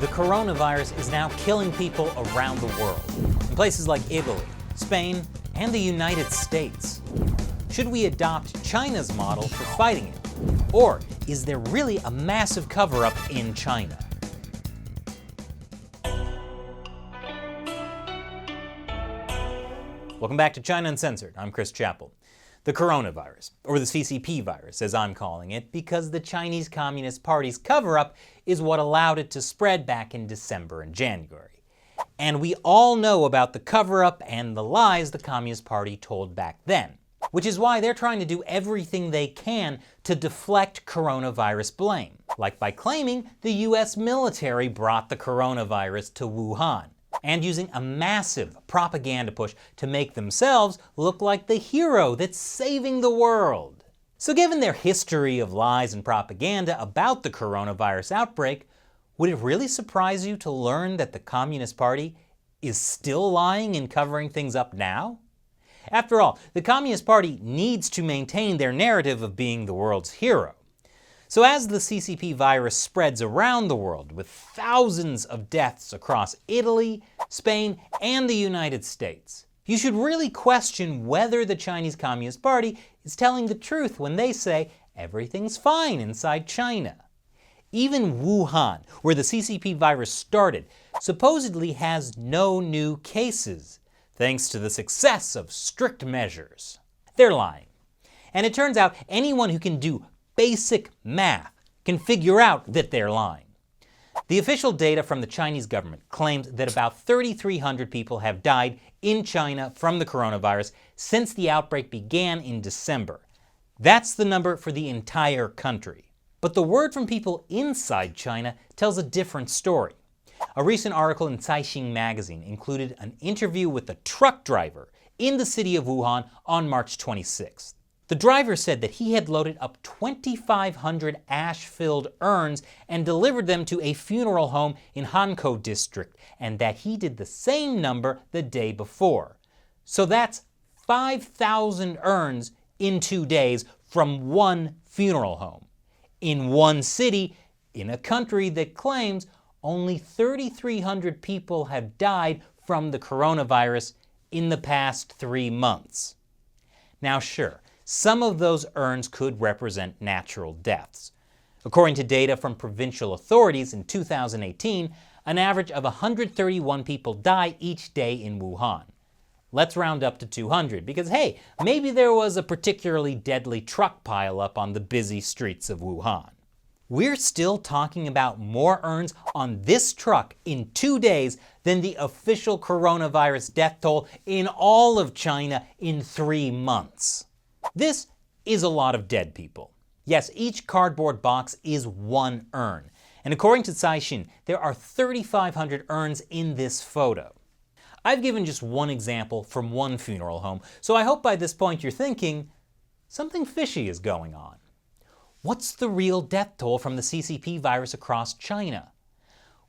The coronavirus is now killing people around the world, in places like Italy, Spain, and the United States. Should we adopt China's model for fighting it? Or is there really a massive cover-up in China? Welcome back to China Uncensored. I'm Chris Chappell. The coronavirus, or the CCP virus as I'm calling it, because the Chinese Communist Party's cover-up is what allowed it to spread back in December and January. And we all know about the cover-up and the lies the Communist Party told back then, which is why they're trying to do everything they can to deflect coronavirus blame, like by claiming the US military brought the coronavirus to Wuhan, and using a massive propaganda push to make themselves look like the hero that's saving the world. So given their history of lies and propaganda about the coronavirus outbreak, would it really surprise you to learn that the Communist Party is still lying and covering things up now? After all, the Communist Party needs to maintain their narrative of being the world's hero. So as the CCP virus spreads around the world with thousands of deaths across Italy, Spain, and the United States, you should really question whether the Chinese Communist Party is telling the truth when they say everything's fine inside China. Even Wuhan, where the CCP virus started, supposedly has no new cases, thanks to the success of strict measures. They're lying. And it turns out anyone who can do basic math can figure out that they're lying. The official data from the Chinese government claims that about 3,300 people have died in China from the coronavirus since the outbreak began in December. That's the number for the entire country. But the word from people inside China tells a different story. A recent article in Caixin magazine included an interview with a truck driver in the city of Wuhan on March 26th. The driver said that he had loaded up 2,500 ash-filled urns and delivered them to a funeral home in Hankou district, and that he did the same number the day before. So that's 5,000 urns in 2 days from one funeral home, in one city, in a country that claims only 3,300 people have died from the coronavirus in the past 3 months. Now sure, some of those urns could represent natural deaths. According to data from provincial authorities in 2018, an average of 131 people die each day in Wuhan. Let's round up to 200 because hey, maybe there was a particularly deadly truck pileup on the busy streets of Wuhan. We're still talking about more urns on this truck in 2 days than the official coronavirus death toll in all of China in 3 months. This is a lot of dead people. Yes, each cardboard box is one urn. And according to Caixin, there are 3,500 urns in this photo. I've given just one example from one funeral home, so I hope by this point you're thinking, something fishy is going on. What's the real death toll from the CCP virus across China?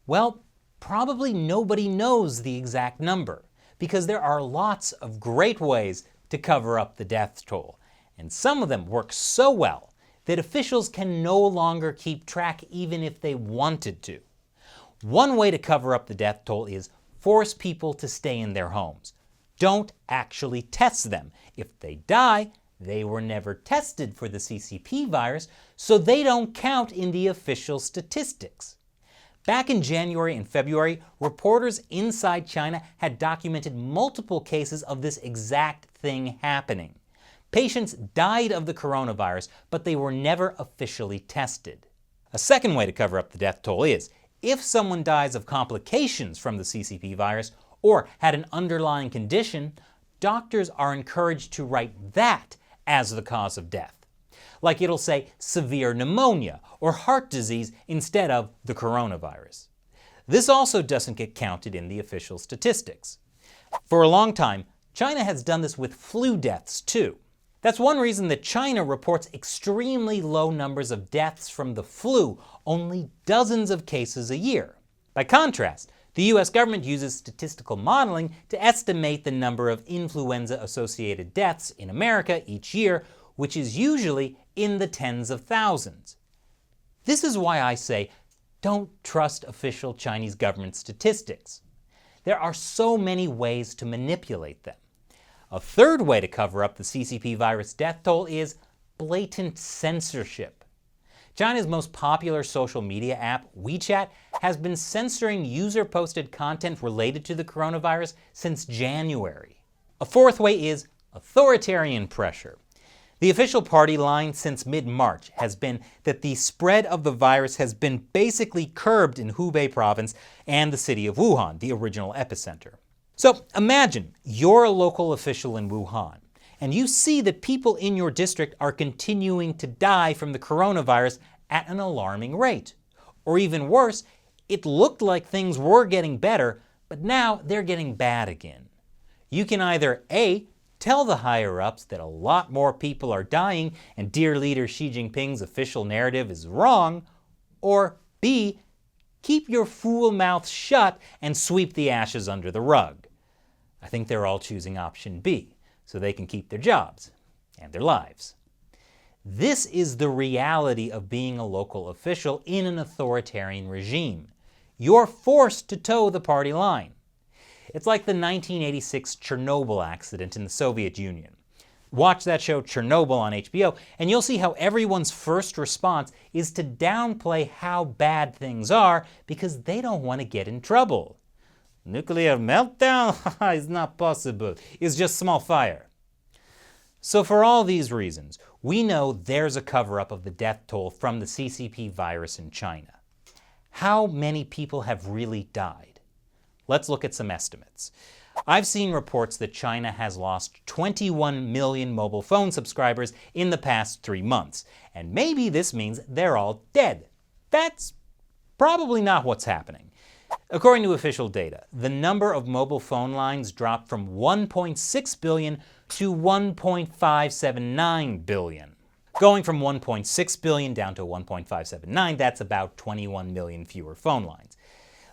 Well, probably nobody knows the exact number, because there are lots of great ways to cover up the death toll. And some of them work so well that officials can no longer keep track even if they wanted to. One way to cover up the death toll is force people to stay in their homes. Don't actually test them. If they die, they were never tested for the CCP virus, so they don't count in the official statistics. Back in January and February, reporters inside China had documented multiple cases of this exact thing happening. Patients died of the coronavirus, but they were never officially tested. A second way to cover up the death toll is, if someone dies of complications from the CCP virus or had an underlying condition, doctors are encouraged to write that as the cause of death. Like it'll say severe pneumonia or heart disease instead of the coronavirus. This also doesn't get counted in the official statistics. For a long time, China has done this with flu deaths too. That's one reason that China reports extremely low numbers of deaths from the flu, only dozens of cases a year. By contrast, the US government uses statistical modeling to estimate the number of influenza-associated deaths in America each year, which is usually in the tens of thousands. This is why I say, don't trust official Chinese government statistics. There are so many ways to manipulate them. A third way to cover up the CCP virus death toll is blatant censorship. China's most popular social media app, WeChat, has been censoring user-posted content related to the coronavirus since January. A fourth way is authoritarian pressure. The official party line since mid-March has been that the spread of the virus has been basically curbed in Hubei province and the city of Wuhan, the original epicenter. So imagine you're a local official in Wuhan, and you see that people in your district are continuing to die from the coronavirus at an alarming rate. Or even worse, it looked like things were getting better, but now they're getting bad again. You can either A, tell the higher-ups that a lot more people are dying and dear leader Xi Jinping's official narrative is wrong, or B, keep your fool mouth shut and sweep the ashes under the rug. I think they're all choosing option B, so they can keep their jobs and their lives. This is the reality of being a local official in an authoritarian regime. You're forced to toe the party line. It's like the 1986 Chernobyl accident in the Soviet Union. Watch that show Chernobyl on HBO, and you'll see how everyone's first response is to downplay how bad things are because they don't want to get in trouble. Nuclear meltdown is not possible. It's just small fire. So for all these reasons, we know there's a cover-up of the death toll from the CCP virus in China. How many people have really died? Let's look at some estimates. I've seen reports that China has lost 21 million mobile phone subscribers in the past 3 months, and maybe this means they're all dead. That's probably not what's happening. According to official data, the number of mobile phone lines dropped from 1.6 billion to 1.579 billion. Going from 1.6 billion down to 1.579, that's about 21 million fewer phone lines.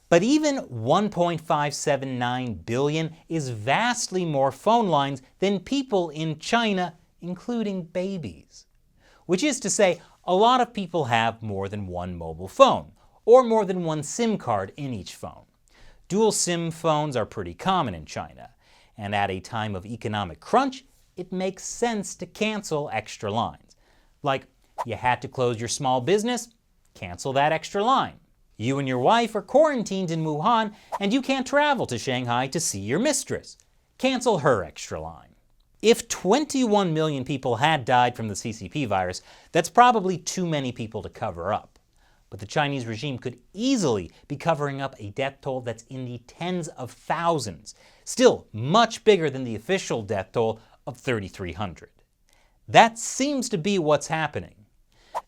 But even 1.579 billion is vastly more phone lines than people in China, including babies. Which is to say, a lot of people have more than one mobile phone, or more than one SIM card in each phone. Dual SIM phones are pretty common in China, and at a time of economic crunch, it makes sense to cancel extra lines. Like, you had to close your small business? Cancel that extra line. You and your wife are quarantined in Wuhan, and you can't travel to Shanghai to see your mistress. Cancel her extra line. If 21 million people had died from the CCP virus, that's probably too many people to cover up. But the Chinese regime could easily be covering up a death toll that's in the tens of thousands, still much bigger than the official death toll of 3,300. That seems to be what's happening.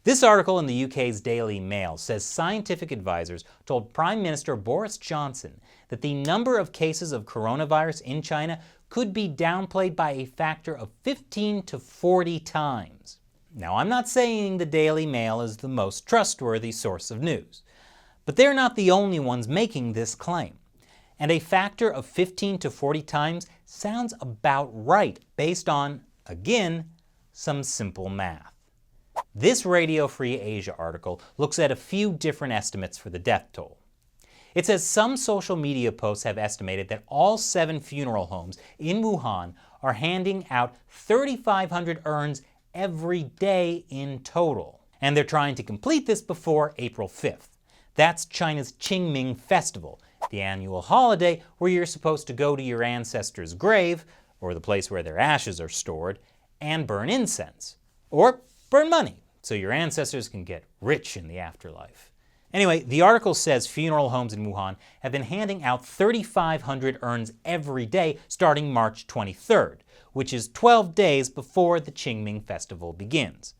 This article in the UK's Daily Mail says scientific advisors told Prime Minister Boris Johnson that the number of cases of coronavirus in China could be downplayed by a factor of 15 to 40 times. Now, I'm not saying the Daily Mail is the most trustworthy source of news, but they're not the only ones making this claim. And a factor of 15 to 40 times sounds about right based on, again, some simple math. This Radio Free Asia article looks at a few different estimates for the death toll. It says some social media posts have estimated that all 7 funeral homes in Wuhan are handing out 3,500 urns every day in total. And they're trying to complete this before April 5th. That's China's Qingming Festival, the annual holiday where you're supposed to go to your ancestors' grave, or the place where their ashes are stored, and burn incense. Or burn money, so your ancestors can get rich in the afterlife. Anyway, the article says funeral homes in Wuhan have been handing out 3,500 urns every day starting March 23rd, which is 12 days before the Qingming Festival begins.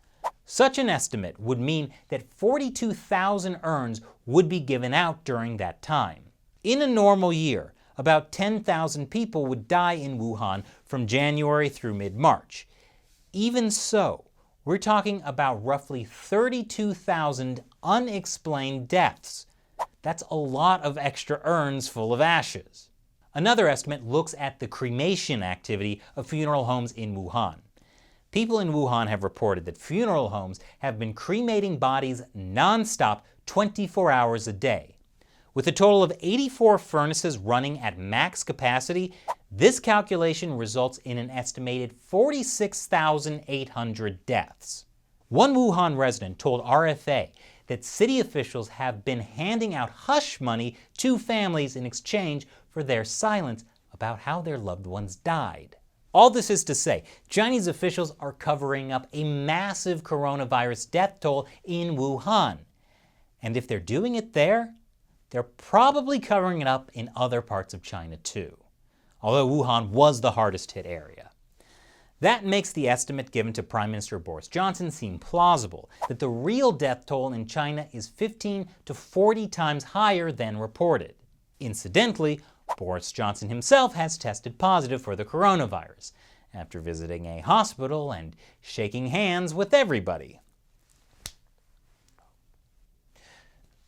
Such an estimate would mean that 42,000 urns would be given out during that time. In a normal year, about 10,000 people would die in Wuhan from January through mid-March. Even so, we're talking about roughly 32,000 unexplained deaths. That's a lot of extra urns full of ashes. Another estimate looks at the cremation activity of funeral homes in Wuhan. People in Wuhan have reported that funeral homes have been cremating bodies non-stop 24 hours a day. With a total of 84 furnaces running at max capacity, this calculation results in an estimated 46,800 deaths. One Wuhan resident told RFA that city officials have been handing out hush money to families in exchange for their silence about how their loved ones died. All this is to say, Chinese officials are covering up a massive coronavirus death toll in Wuhan. And if they're doing it there, they're probably covering it up in other parts of China too, although Wuhan was the hardest hit area. That makes the estimate given to Prime Minister Boris Johnson seem plausible, that the real death toll in China is 15 to 40 times higher than reported. Incidentally, Boris Johnson himself has tested positive for the coronavirus after visiting a hospital and shaking hands with everybody.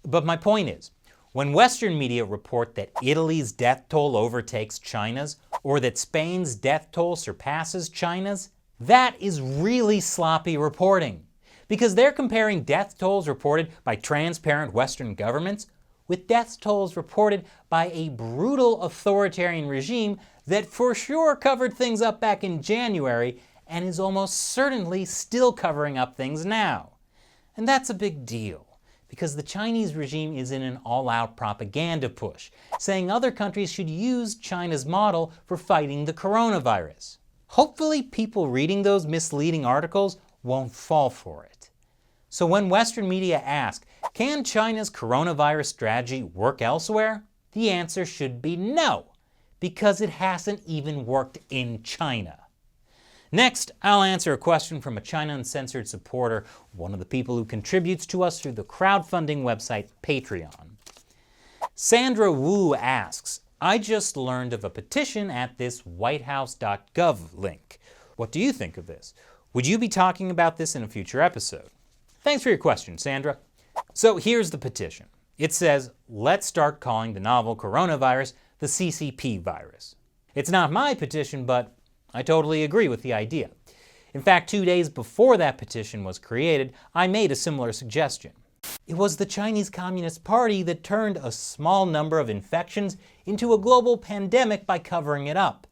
But my point is, when Western media report that Italy's death toll overtakes China's, or that Spain's death toll surpasses China's, that is really sloppy reporting, because they're comparing death tolls reported by transparent Western governments with death tolls reported by a brutal authoritarian regime that for sure covered things up back in January and is almost certainly still covering up things now. And that's a big deal, because the Chinese regime is in an all-out propaganda push, saying other countries should use China's model for fighting the coronavirus. Hopefully people reading those misleading articles won't fall for it. So when Western media ask, can China's coronavirus strategy work elsewhere? The answer should be no, because it hasn't even worked in China. Next, I'll answer a question from a China Uncensored supporter, one of the people who contributes to us through the crowdfunding website Patreon. Sandra Wu asks, I just learned of a petition at this whitehouse.gov link. What do you think of this? Would you be talking about this in a future episode? Thanks for your question, Sandra. So here's the petition. It says, let's start calling the novel coronavirus the CCP virus. It's not my petition, but I totally agree with the idea. In fact, 2 days before that petition was created, I made a similar suggestion. It was the Chinese Communist Party that turned a small number of infections into a global pandemic by covering it up.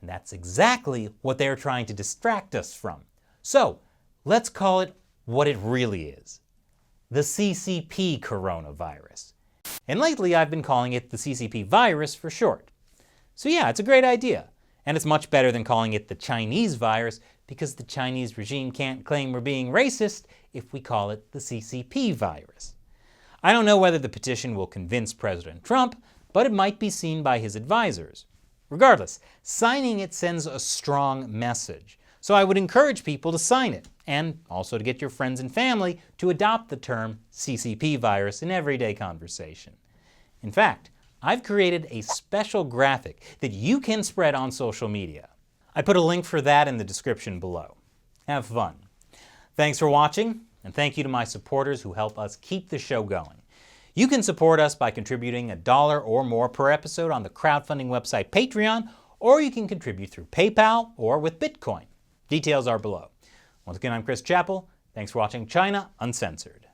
And that's exactly what they're trying to distract us from. So, let's call it what it really is. The CCP coronavirus. And lately I've been calling it the CCP virus for short. So yeah, it's a great idea. And it's much better than calling it the Chinese virus, because the Chinese regime can't claim we're being racist if we call it the CCP virus. I don't know whether the petition will convince President Trump, but it might be seen by his advisors. Regardless, signing it sends a strong message. So I would encourage people to sign it, and also to get your friends and family to adopt the term CCP virus in everyday conversation. In fact, I've created a special graphic that you can spread on social media. I put a link for that in the description below. Have fun. Thanks for watching, and thank you to my supporters who help us keep the show going. You can support us by contributing $1 or more per episode on the crowdfunding website Patreon, or you can contribute through PayPal or with Bitcoin. Details are below. Once again, I'm Chris Chappell. Thanks for watching China Uncensored.